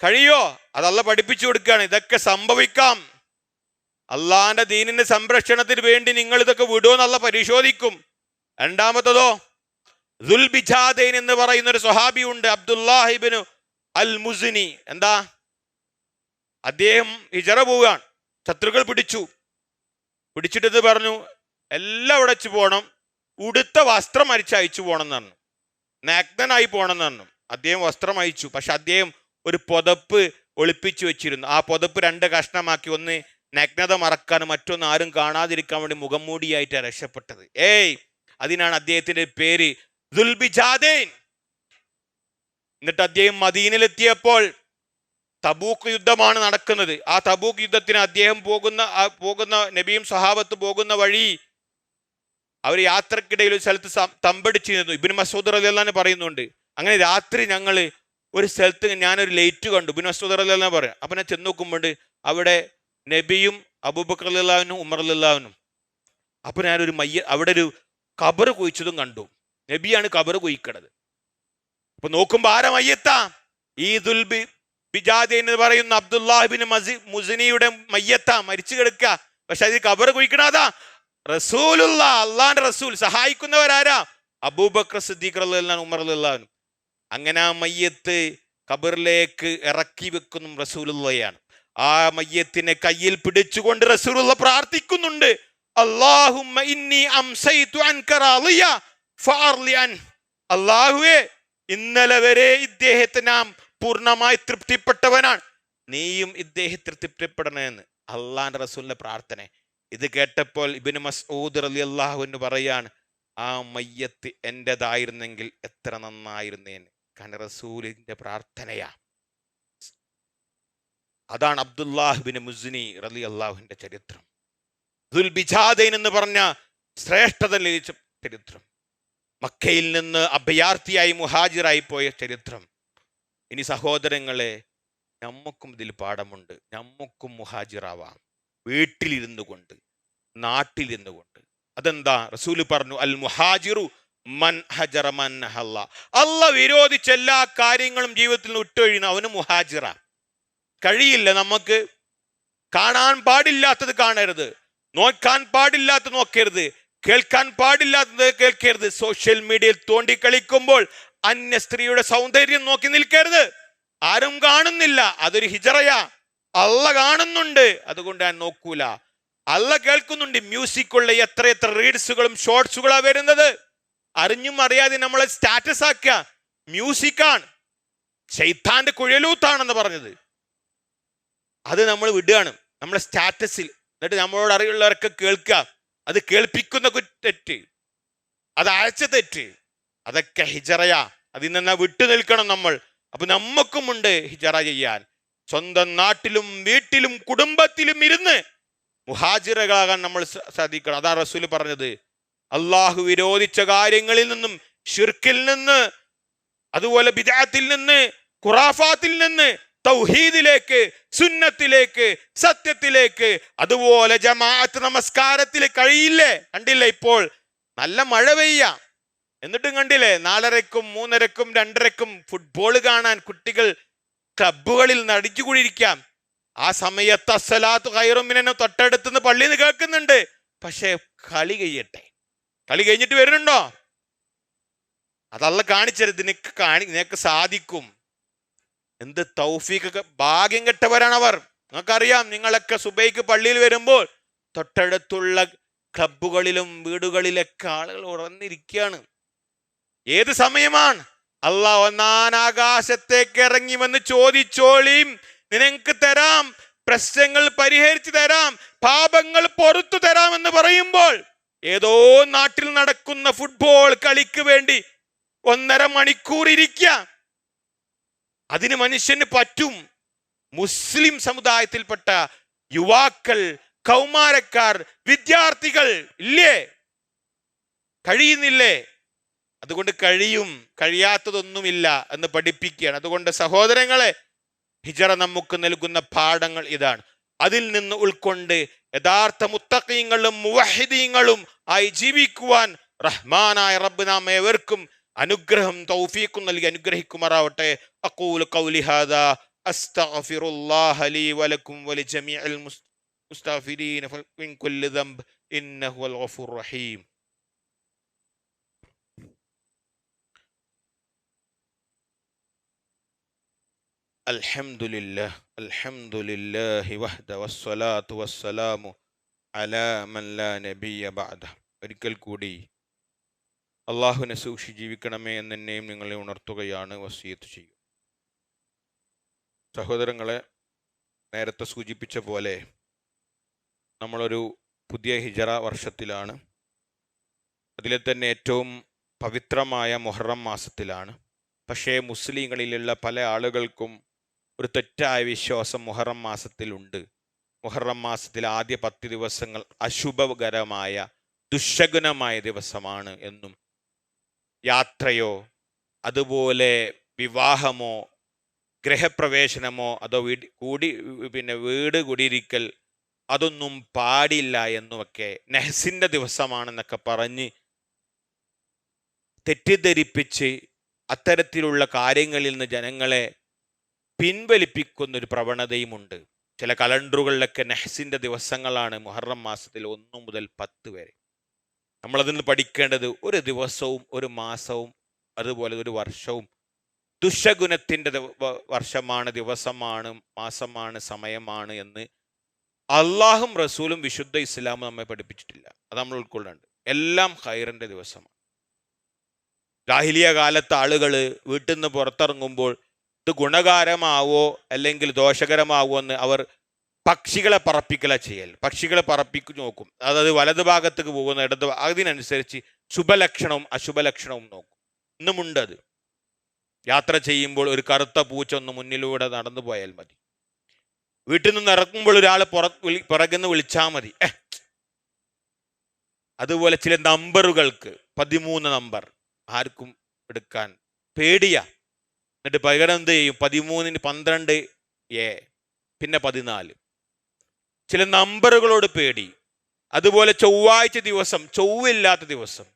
കഴിയോ? അതല്ല പഠിപ്പിച്ചു കൊടുക്കുകയാണ്. ഇതൊക്കെ സംഭവിക്കാം. അള്ളാന്റെ ദീനിന്റെ സംരക്ഷണത്തിന് വേണ്ടി നിങ്ങൾ ഇതൊക്കെ വിടുമെന്നല്ല പരിശോധിക്കും. രണ്ടാമത്തതോ, ദുൽബിജാദൈൻ എന്ന് പറയുന്ന ഒരു സ്വഹാബി ഉണ്ട്, അബ്ദുല്ലാഹ് ഇബ്നു അൽ മുസ്നി. എന്താ, അദ്ദേഹം ഹിജറ പോവുകയാണ്. ശത്രുക്കൾ പിടിച്ചിട്ട് പറഞ്ഞു, എല്ലാം ഉടച്ചു പോകണം, ഉടുത്ത വസ്ത്രം അയച്ചു പോകണം എന്ന് പറഞ്ഞു, നഗ്നനായി പോകണം എന്ന് പറഞ്ഞു. അദ്ദേഹം വസ്ത്രം അയച്ചു. പക്ഷെ അദ്ദേഹം ഒരു പുതപ്പ് ഒളിപ്പിച്ചു വെച്ചിരുന്നു. ആ പുതപ്പ് 2 കഷ്ണമാക്കി, ഒന്ന് നഗ്നത മറക്കാനും മറ്റൊന്ന് ആരും കാണാതിരിക്കാൻ വേണ്ടി മുഖം മൂടിയായിട്ടാണ് രക്ഷപ്പെട്ടത്. അതിനാണ് അദ്ദേഹത്തിന്റെ പേര് ദുൽബിജാദൈൻ. എന്നിട്ട് അദ്ദേഹം മദീനയിലെത്തിയപ്പോൾ തബൂക്ക് യുദ്ധമാണ് നടക്കുന്നത്. ആ തബൂക്ക് യുദ്ധത്തിന് അദ്ദേഹം പോകുന്ന നബിയും സഹാബത്ത് പോകുന്ന വഴി അവർ യാത്രക്കിടയിൽ ഒരു സ്ഥലത്ത് തമ്പടിച്ചിരുന്നു. ഇബ്നു മസ്ഊദ് റളിയല്ലാഹു അൻഹു പറയുന്നുണ്ട്, അങ്ങനെ രാത്രി ഞങ്ങൾ ഒരു സ്ഥലത്ത് ഞാനൊരു ലൈറ്റ് കണ്ടു. ഇബ്നു മസ്ഊദ് റളിയല്ലാഹു അൻഹു പറയാം. അപ്പം ഞാൻ ചെന്ന് നോക്കുമ്പോൾ അവിടെ നബിയും അബൂബക്കർ റളിയല്ലാഹുവിനും ഉമർ റളിയല്ലാഹുവിനും. അപ്പൊ ഞാനൊരു അവിടെ ഒരു ഖബർ കുഴിച്ചതും കണ്ടു. നബിയാണ് ഖബർ കുഴിക്കണത്. അപ്പൊ നോക്കുമ്പോ ആരാ മയ്യത്താ? ഈ ബിജാദി എന്ന് പറയുന്ന അബ്ദുല്ലാഹിബിൻ മുസ്നിയുടെ മയ്യത്താ, മരിച്ചു കിടക്കുക. പക്ഷെ അത് ഖബർ കുഴിക്കണതാ റസൂലുള്ള, അള്ളാന്റെ റസൂൽ. സഹായിക്കുന്നവരാരാ? അബൂബക്കർ സിദ്ദീഖ് റളിയല്ലാഹു ഉമർ റളിയല്ലാഹു. അങ്ങനെ ആ മയ്യത്ത് ഖബറിലേക്ക് ഇറക്കി വെക്കുന്ന റസൂലുള്ളയാണ്. ആ മയ്യത്തിനെ കയ്യിൽ പിടിച്ചുകൊണ്ട് റസൂലുള്ള പ്രാർത്ഥിക്കുന്നുണ്ട്, അല്ലാഹുമ്മ ഇന്നി അംസൈതു അൻക റാളിയ ഫഅർളി അൻ. അല്ലാഹുവേ, ഇന്നലെ വരെ ഇദ്ദേഹത്തെ നാം പൂർണ്ണമായി തൃപ്തിപ്പെട്ടവനാണ്, നീയും ഇദ്ദേഹത്തെ തൃപ്തിപ്പെടണമെന്ന് അള്ളാന്റെ റസൂലിന്റെ പ്രാർത്ഥന. ഇത് കേട്ടപ്പോൾ ഇബ്നു മസ്ഊദ് റളിയല്ലാഹു അൻഹു പറയാണ്, ആ മയ്യത്ത് എന്റേതായിരുന്നെങ്കിൽ എത്ര നന്നായിരുന്നേന്. കാരണം റസൂലിന്റെ പ്രാർത്ഥനയാ. അതാണ് അബ്ദുല്ലാഹിബ്നു മുസ്നി റളിയല്ലാഹുവിന്റെ ചരിത്രം. ദുൽബിജാദൈൻ എന്ന് പറഞ്ഞ ശ്രേഷ്ഠത ലഭിച്ച ചരിത്രം. മക്കയിൽ നിന്ന് അഭയാർത്ഥിയായി മുഹാജിറായി പോയ ചരിത്രം. ഇനി സഹോദരങ്ങളെ, നമുക്കും ഇതിൽ പാഠമുണ്ട്. നമുക്കും മുഹാജിറാവാം, വീട്ടിലിരുന്നു കൊണ്ട്, നാട്ടിലിരുന്നു കൊണ്ട്. അതെന്താ? റസൂല് പറഞ്ഞു, അൽ മുഹാജിറു മൻ ഹജറ മൻ ഹല്ല. അല്ലാഹ് വിരോധിച്ച എല്ലാ കാര്യങ്ങളും ജീവിതത്തിൽ നിന്ന് വിട്ടൊഴിയുന്ന അവന് മുഹാജിറ. കഴിയില്ല നമുക്ക്. കാണാൻ പാടില്ലാത്തത് കാണരുത്, നോക്കാൻ പാടില്ലാത്തത് നോക്കരുത്, കേൾക്കാൻ പാടില്ലാത്തത് കേൾക്കരുത്. സോഷ്യൽ മീഡിയയിൽ തോണ്ടിക്കളിക്കുമ്പോൾ അന്യ സ്ത്രീയുടെ സൗന്ദര്യം നോക്കി നിൽക്കരുത്. ആരും കാണുന്നില്ല, അതൊരു ഹിജറയാ. അല്ലാഹ് കാണുന്നുണ്ട്, അതുകൊണ്ട് ഞാൻ നോക്കൂല. അല്ലാഹ് കേൾക്കുന്നുണ്ട്. മ്യൂസിക്കുള്ള എത്ര റീൽസുകളും ഷോർട്സുകളാ വരുന്നത്. അറിഞ്ഞും അറിയാതെ നമ്മളെ സ്റ്റാറ്റസ് ആക്കുക. മ്യൂസിക്കാണ്, ശൈത്താന്റെ കുഴലൂത്താണെന്ന് പറഞ്ഞത്. അത് നമ്മൾ വിടുകയാണ് നമ്മളെ സ്റ്റാറ്റസിൽ. എന്നിട്ട് നമ്മളോട് അറിയുള്ളവരൊക്കെ കേൾക്കുക. അത് കേൾപ്പിക്കുന്ന തെറ്റ്, അത് അയച്ച തെറ്റ്, അതൊക്കെ ഹിജറയാ. അതിൽ നിന്ന് വിട്ടു നിൽക്കണം നമ്മൾ. അപ്പൊ നമുക്കുമുണ്ട് ഹിജറ ചെയ്യാൻ. സ്വന്തം നാട്ടിലും വീട്ടിലും കുടുംബത്തിലും ഇരുന്ന് മുഹാജിറുകളാകാൻ നമ്മൾ സാധിക്കണം. അതാ റസൂൽ പറഞ്ഞത്, അള്ളാഹു വിരോധിച്ച കാര്യങ്ങളിൽ നിന്നും, ശിർക്കിൽ നിന്ന്, അതുപോലെ ബിദ്അത്തിൽ നിന്ന്, ഖുറാഫാത്തിൽ നിന്ന് തൗഹീദിലേക്ക്, സുന്നത്തിലേക്ക്, സത്യത്തിലേക്ക്, അതുപോലെ ജമാഅത്ത് നമസ്കാരത്തിൽ കഴിയില്ലേ? കണ്ടില്ലേ ഇപ്പോൾ നല്ല മഴ പെയ്യ, എന്നിട്ടും കണ്ടില്ലേ 4:30-ക്കും 3:30-ക്കും 2:30-ക്കും ഫുട്ബോൾ കാണാൻ കുട്ടികൾ ക്ലബുകളിൽ നടിച്ചുകൂടിയിരിക്കാം. ആ സമയത്ത് അസ്സലാത്തു ഖൈറും മിനന്നൗം തൊട്ടടുത്തുനിന്ന് പള്ളിയിൽ നിന്ന് കേൾക്കുന്നുണ്ട്. പക്ഷെ കളി കഴിയട്ടെ. കളി കഴിഞ്ഞിട്ട് വരുന്നുണ്ടോ? അതല്ല കാണിച്ചത്. നിനക്ക് സാധിക്കും. എന്ത് തൗഫീഖ്, ഭാഗ്യം കെട്ടവരാണവർ. നിങ്ങൾക്കറിയാം, നിങ്ങളൊക്കെ സുബൈക്ക് പള്ളിയിൽ വരുമ്പോൾ തൊട്ടടുത്തുള്ള ക്ലബുകളിലും വീടുകളിലൊക്കെ ആളുകൾ ഉറന്നിരിക്കുകയാണ്. ഏത് സമയമാണ്? അല്ലാഹ് ഒന്നാനാകാശത്തേക്ക് ഇറങ്ങി വന്ന് ചോദിച്ചോളിയും, നിനക്ക് തരാം, പ്രശ്നങ്ങൾ പരിഹരിച്ചു തരാം, പാപങ്ങൾ പൊറുത്തു തരാം എന്ന് പറയുമ്പോൾ ഏതോ നാട്ടിൽ നടക്കുന്ന ഫുട്ബോൾ കളിക്ക് വേണ്ടി 1.5 മണിക്കൂർ ഇരിക്കുക. അതിന് മനുഷ്യന് പറ്റും. മുസ്ലിം സമുദായത്തിൽപ്പെട്ട യുവാക്കൾ, കൗമാരക്കാർ, വിദ്യാർത്ഥികൾ ഇല്ലേ? കഴിയുന്നില്ലേ? അതുകൊണ്ട് കഴിയും, കഴിയാത്തതൊന്നുമില്ല എന്ന് പഠിപ്പിക്കുകയാണ്. അതുകൊണ്ട് സഹോദരങ്ങളെ, ഹിജറ നമുക്ക് നൽകുന്ന പാഠങ്ങൾ ഇതാണ്. അതിൽ നിന്ന് ഉൾക്കൊണ്ട് യഥാർത്ഥ മുത്തഖീങ്ങളും മുവഹിദീങ്ങളും ആയി ജീവിക്കുവാൻ റഹ്മാനായ റബ്ബ് നാം ഏവർക്കും അനുഗ്രഹം, തൗഫീഖും നൽകി അനുഗ്രഹിക്കുമാറാവട്ടെ. അഖൂലു ഖൗലി ഹാദാ അസ്തഗ്ഫിറുല്ലാഹ ലീ വലക്കും വലിജമീഇൽ മുസ്തഗ്ഫിരീന മിൻ കുല്ലി ദംബ് ഇന്നഹു വൽ ഗഫൂറുർ റഹീം. അൽഹംദുലില്ലാഹി വഹ്ദ വസ്സലാത്തു വസ്സലാമു അലാ മൻ ലാ നബിയ്യ ബഅദ. ഒരിക്കൽ കൂടി അള്ളാഹുവിനെ സൂക്ഷിച്ച് ജീവിക്കണമേ എന്നെയും നിങ്ങളെ ഉണർത്തുകയാണ്, വസിയത്ത് ചെയ്യും. സഹോദരങ്ങളെ, നേരത്തെ സൂചിപ്പിച്ച പോലെ നമ്മളൊരു പുതിയ ഹിജറ വർഷത്തിലാണ്. അതിലെ തന്നെ ഏറ്റവും പവിത്രമായ മുഹറം മാസത്തിലാണ്. പക്ഷേ മുസ്ലിങ്ങളിലുള്ള പല ആളുകൾക്കും ഒരു തെറ്റായ വിശ്വാസം മുഹറം മാസത്തിലുണ്ട്. മുഹറം മാസത്തിൽ ആദ്യ 10 ദിവസങ്ങൾ അശുഭകരമായ, ദുശകുനമായ ദിവസമാണ് എന്നും, യാത്രയോ അതുപോലെ വിവാഹമോ ഗൃഹപ്രവേശനമോ അതോ വീട് കുടിയിരിക്കൽ അതൊന്നും പാടില്ല എന്നുമൊക്കെ നെഹ്സിന്റെ ദിവസമാണെന്നൊക്കെ പറഞ്ഞ് തെറ്റിദ്ധരിപ്പിച്ച് അത്തരത്തിലുള്ള കാര്യങ്ങളിൽ നിന്ന് ജനങ്ങളെ പിൻവലിപ്പിക്കുന്നൊരു പ്രവണതയുമുണ്ട്. ചില കലണ്ടറുകളിലൊക്കെ നെഹ്സിന്റെ ദിവസങ്ങളാണ് മുഹറം മാസത്തിൽ 1 മുതൽ 10 വരെ. നമ്മളതിൽ നിന്ന് പഠിക്കേണ്ടത് ഒരു ദിവസവും ഒരു മാസവും അതുപോലെ ഒരു വർഷവും ദുശഗുണത്തിൻ്റെ വർഷമാണ്, ദിവസമാണ്, മാസമാണ്, സമയമാണ് എന്ന് അള്ളാഹും റസൂലും വിശുദ്ധ ഇസ്ലാമും നമ്മെ പഠിപ്പിച്ചിട്ടില്ല. അത് നമ്മൾ ഉൾക്കൊള്ളേണ്ടത്. എല്ലാം ഖൈറിന്റെ ദിവസമാണ്. ജാഹിലിയ കാലത്ത് ആളുകൾ വീട്ടിൽ നിന്ന് പുറത്തിറങ്ങുമ്പോൾ ഇത് ഗുണകാരമാവോ അല്ലെങ്കിൽ ദോഷകരമാവോ എന്ന് അവർ പക്ഷികളെ പറപ്പിക്കല ചെയ്യൽ. പക്ഷികളെ പറപ്പിക്കു നോക്കും. അതായത് വലത് ഭാഗത്തേക്ക് പോകുന്ന ഇടത് അതിനനുസരിച്ച് ശുഭലക്ഷണവും അശുഭലക്ഷണവും നോക്കും. ഇന്നുമുണ്ട് അത്. യാത്ര ചെയ്യുമ്പോൾ ഒരു കറുത്ത പൂച്ച ഒന്ന് മുന്നിലൂടെ നടന്നു പോയാൽ മതി. വീട്ടിൽ നിന്ന് ഇറക്കുമ്പോൾ ഒരാൾ പുറകുന്ന് വിളിച്ചാൽ മതി. അതുപോലെ ചില നമ്പറുകൾക്ക് 13 നമ്പർ ആർക്കും എടുക്കാൻ പേടിയാ. എന്നിട്ട് പകരം എന്ത് ചെയ്യും? 13-ന് 12 എ, പിന്നെ 14. ചില നമ്പറുകളോട് പേടി. അതുപോലെ ചൊവ്വാഴ്ച ദിവസം, ചൊവ്വില്ലാത്ത ദിവസം,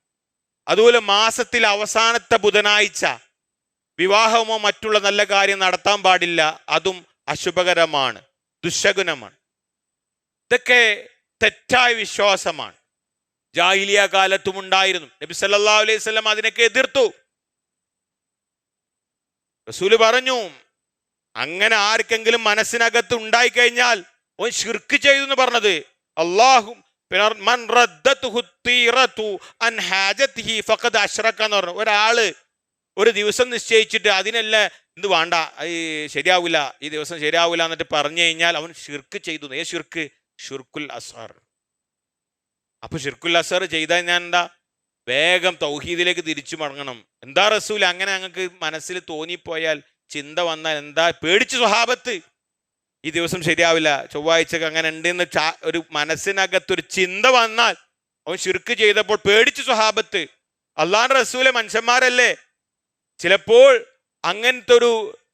അതുപോലെ മാസത്തിൽ അവസാനത്തെ ബുധനാഴ്ച വിവാഹമോ മറ്റുള്ള നല്ല കാര്യം നടത്താൻ പാടില്ല. അതും അശുഭകരമാണ്, ദുശകുനമാണ്. ഇതൊക്കെ തെറ്റായ വിശ്വാസമാണ്. ജാഹിലിയ കാലത്തും ഉണ്ടായിരുന്നു. നബി സല്ലല്ലാഹു അലൈഹി വസല്ലം അതിനൊക്കെ എതിർത്തു. റസൂല് പറഞ്ഞു, അങ്ങനെ ആർക്കെങ്കിലും മനസ്സിനകത്ത് ഉണ്ടായിക്കഴിഞ്ഞാൽ ഓൻ ശിർക്ക് ചെയ്തു എന്ന് പറഞ്ഞത്. അല്ലാഹും മൻ റദ്ദതുഹു തീറതു അൻ ഹാജതിഹി ഫഖദ് അശ്റക എന്ന് പറഞ്ഞു. ഒരാള് ഒരു ദിവസം നിശ്ചയിച്ചിട്ട് അതിനല്ല ഇത് വേണ്ട, ശരിയാവില്ല, ഈ ദിവസം ശരിയാവില്ല എന്നിട്ട് പറഞ്ഞു കഴിഞ്ഞാൽ അവൻ ഷിർക്ക് ചെയ്തു. ഏ ഷിർക്ക്? ഷിർക്കുൽ അസ്ഗർ. അപ്പൊ ഷിർക്കുൽ അസ്ഗർ ചെയ്താൽ ഞാൻ എന്താ? വേഗം തൗഹീദിലേക്ക് തിരിച്ചു മടങ്ങണം. എന്താ റസൂൽ അങ്ങനെ ഞങ്ങൾക്ക് മനസ്സിൽ തോന്നിപ്പോയാൽ, ചിന്ത വന്നാൽ എന്താ? പേടിച്ചു സ്വഹാബത്ത്. ഈ ദിവസം ശരിയാവില്ല, ചൊവ്വാഴ്ചക്ക് അങ്ങനെ ഉണ്ടെന്ന് ഒരു മനസ്സിനകത്തൊരു ചിന്ത വന്നാൽ അവൻ ഷിർക്ക് ചെയ്തപ്പോൾ പേടിച്ചു സ്വഹാബത്ത്. അള്ളാഹുവിന്റെ റസൂലെ മനുഷ്യന്മാരല്ലേ? ചിലപ്പോൾ അങ്ങനത്തെ ഒരു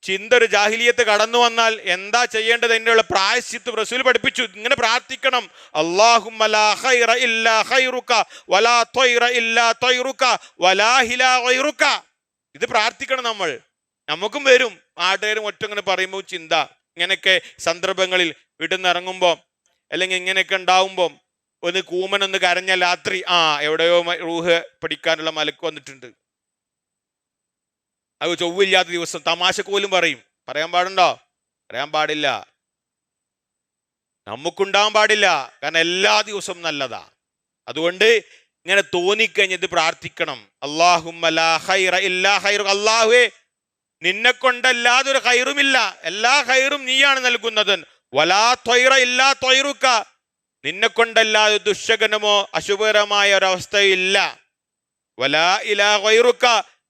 ചിന്ത, ഒരു ജാഹിലിയത്ത് കടന്നു വന്നാൽ എന്താ ചെയ്യേണ്ടത്? അതിനുള്ള പ്രായശ്ചിത്തം റസൂൽ പഠിപ്പിച്ചു. ഇങ്ങനെ പ്രാർത്ഥിക്കണം: അല്ലാഹുമ്മ ലാ ഖൈറ ഇല്ലാ ഖൈറുക വലാ ത്വയ്റ ഇല്ലാ ത്വയ്റുക വലാ ഹിലാ ഗൈറുക. ഇത് പ്രാർത്ഥിക്കണം നമ്മൾ. നമുക്കും വരും ആട്ടുകാരും ഒറ്റ ഇങ്ങനെ പറയുമ്പോൾ ചിന്ത. ഇങ്ങനെയൊക്കെ സന്ദർഭങ്ങളിൽ വീട്ടിൽ നിന്ന് ഇറങ്ങുമ്പോൾ അല്ലെങ്കിൽ ഇങ്ങനെയൊക്കെ ഉണ്ടാവുമ്പോൾ ഒന്ന് കൂമനൊന്ന് കരഞ്ഞാൽ രാത്രി എവിടെയോ റൂഹ് പഠിക്കാനുള്ള മലക്ക് വന്നിട്ടുണ്ട്. അത് ചൊവ്വില്ലാത്ത ദിവസം തമാശക്ക് പോലും പറയും. പറയാൻ പാടുണ്ടോ? പറയാൻ പാടില്ല. നമുക്കുണ്ടാവാൻ പാടില്ല. കാരണം എല്ലാ ദിവസവും നല്ലതാ. അതുകൊണ്ട് ഇങ്ങനെ തോന്നിക്കഴിഞ്ഞത് പ്രാർത്ഥിക്കണം. അല്ലാഹുമ്മ ലാ ഖൈറ ഇല്ലാ ഖൈറുക. അല്ലാഹുവേ, നിന്നെ കൊണ്ടല്ലാതെ ഒരു ഖൈറുമില്ല, എല്ലാ ഖൈറും നീയാണ് നൽകുന്നത്. വലാ ത്വയ്റ ഇല്ലാ ത്വയ്റുക. നിന്നെ കൊണ്ടല്ലാതെ ദുശകനമോ അശുഭകരമായ ഒരവസ്ഥയില്ല. വലാ ഇലാ ഗൈറുക.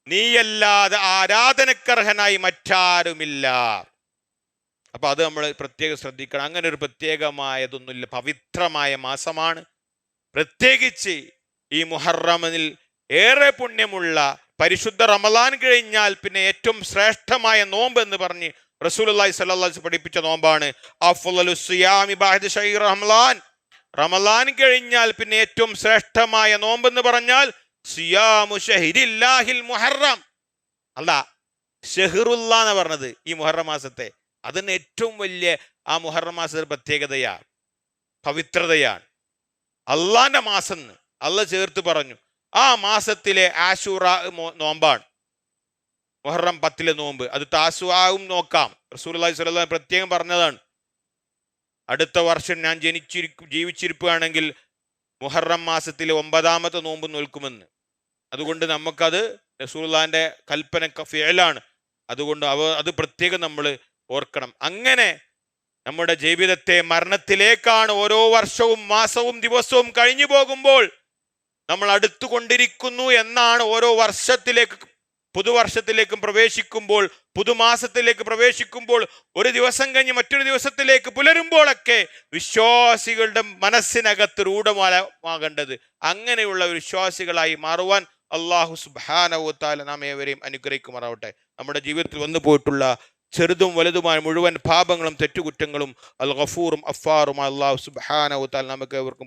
നീയല്ലാതെ ആരാധനക്കർഹനായി മറ്റാരുമില്ല. അപ്പൊ അത് നമ്മൾ പ്രത്യേകം ശ്രദ്ധിക്കണം. അങ്ങനെ ഒരു പ്രത്യേകമായതൊന്നുമില്ല. പവിത്രമായ മാസമാണ്. പ്രത്യേകിച്ച് ഈ മുഹറമിൽ ഏറെ പുണ്യമുള്ള പരിശുദ്ധ റമളാൻ കഴിഞ്ഞാൽ പിന്നെ ഏറ്റവും ശ്രേഷ്ഠമായ നോമ്പ് എന്ന് പറഞ്ഞ് റസൂലുള്ളാഹി സ്വല്ലല്ലാഹു അലൈഹി വസല്ലം പഠിപ്പിച്ച നോമ്പാണ് അഫ്ളലു സിയാമി ബഅദ ശഹ്രി റമളാൻ. റമളാൻ കഴിഞ്ഞാൽ പിന്നെ ഏറ്റവും ശ്രേഷ്ഠമായ നോമ്പ് എന്ന് പറഞ്ഞാൽ സിയാമു ശഹ്രില്ലാഹിൽ മുഹറം. അല്ല, ഷഹ്റുല്ലാ എന്ന് പറഞ്ഞത് ഈ മുഹറം മാസത്തെ. അതിന് ഏറ്റവും വലിയ ആ മുഹറം മാസത്തിന്റെ പ്രത്യേകതയാണ്, പവിത്രതയാണ്. അള്ളാന്റെ മാസം അള്ളാഹ് ചേർത്ത് പറഞ്ഞു. ആ മാസത്തിലെ ആശൂറ നോമ്പാണ് മുഹറം 10 നോമ്പ്. അത് താസുആവും നോക്കാം. റസൂലുള്ളാഹി സ്വല്ലല്ലാഹു അലൈഹി വസല്ലം പ്രത്യേകം പറഞ്ഞതാണ്. അടുത്ത വർഷം ഞാൻ ജീവിച്ചിരിക്കുകയാണെങ്കിൽ മുഹറം മാസത്തിലെ 9ാമത്തെ നോമ്പ് നോൽക്കുമെന്ന്. അതുകൊണ്ട് നമുക്കത് റസൂലുള്ളാഹിന്റെ കൽപ്പന ഫിഅലാണ്. അതുകൊണ്ട് അത് പ്രത്യേകം നമ്മൾ ഓർക്കണം. അങ്ങനെ നമ്മുടെ ജീവിതത്തെ മരണത്തിലേക്കാണ് ഓരോ വർഷവും മാസവും ദിവസവും കഴിഞ്ഞു പോകുമ്പോൾ നമ്മൾ അടുത്തുകൊണ്ടിരിക്കുന്നു എന്നാണ്. ഓരോ വർഷത്തിലേക്ക്, പുതുവർഷത്തിലേക്കും പ്രവേശിക്കുമ്പോൾ, പുതുമാസത്തിലേക്ക് പ്രവേശിക്കുമ്പോൾ, ഒരു ദിവസം കഴിഞ്ഞ് മറ്റൊരു ദിവസത്തിലേക്ക് പുലരുമ്പോഴൊക്കെ വിശ്വാസികളുടെ മനസ്സിനകത്ത് രൂഢമാകേണ്ടത്. അങ്ങനെയുള്ള വിശ്വാസികളായി മാറുവാൻ അല്ലാഹു സുബ്ഹാനഹു വ തആല നാം ഏവരെയും അനുഗ്രഹിക്കുമാറാവട്ടെ. നമ്മുടെ ജീവിതത്തിൽ വന്നു പോയിട്ടുള്ള ചെറുതും വലുതുമായ മുഴുവൻ പാപങ്ങളും തെറ്റുകുറ്റങ്ങളും അൽ ഗഫൂറും അഫാറും അല്ലാഹു സുബ്ഹാനഹു വ തആല നമുക്ക് ഏവർക്കും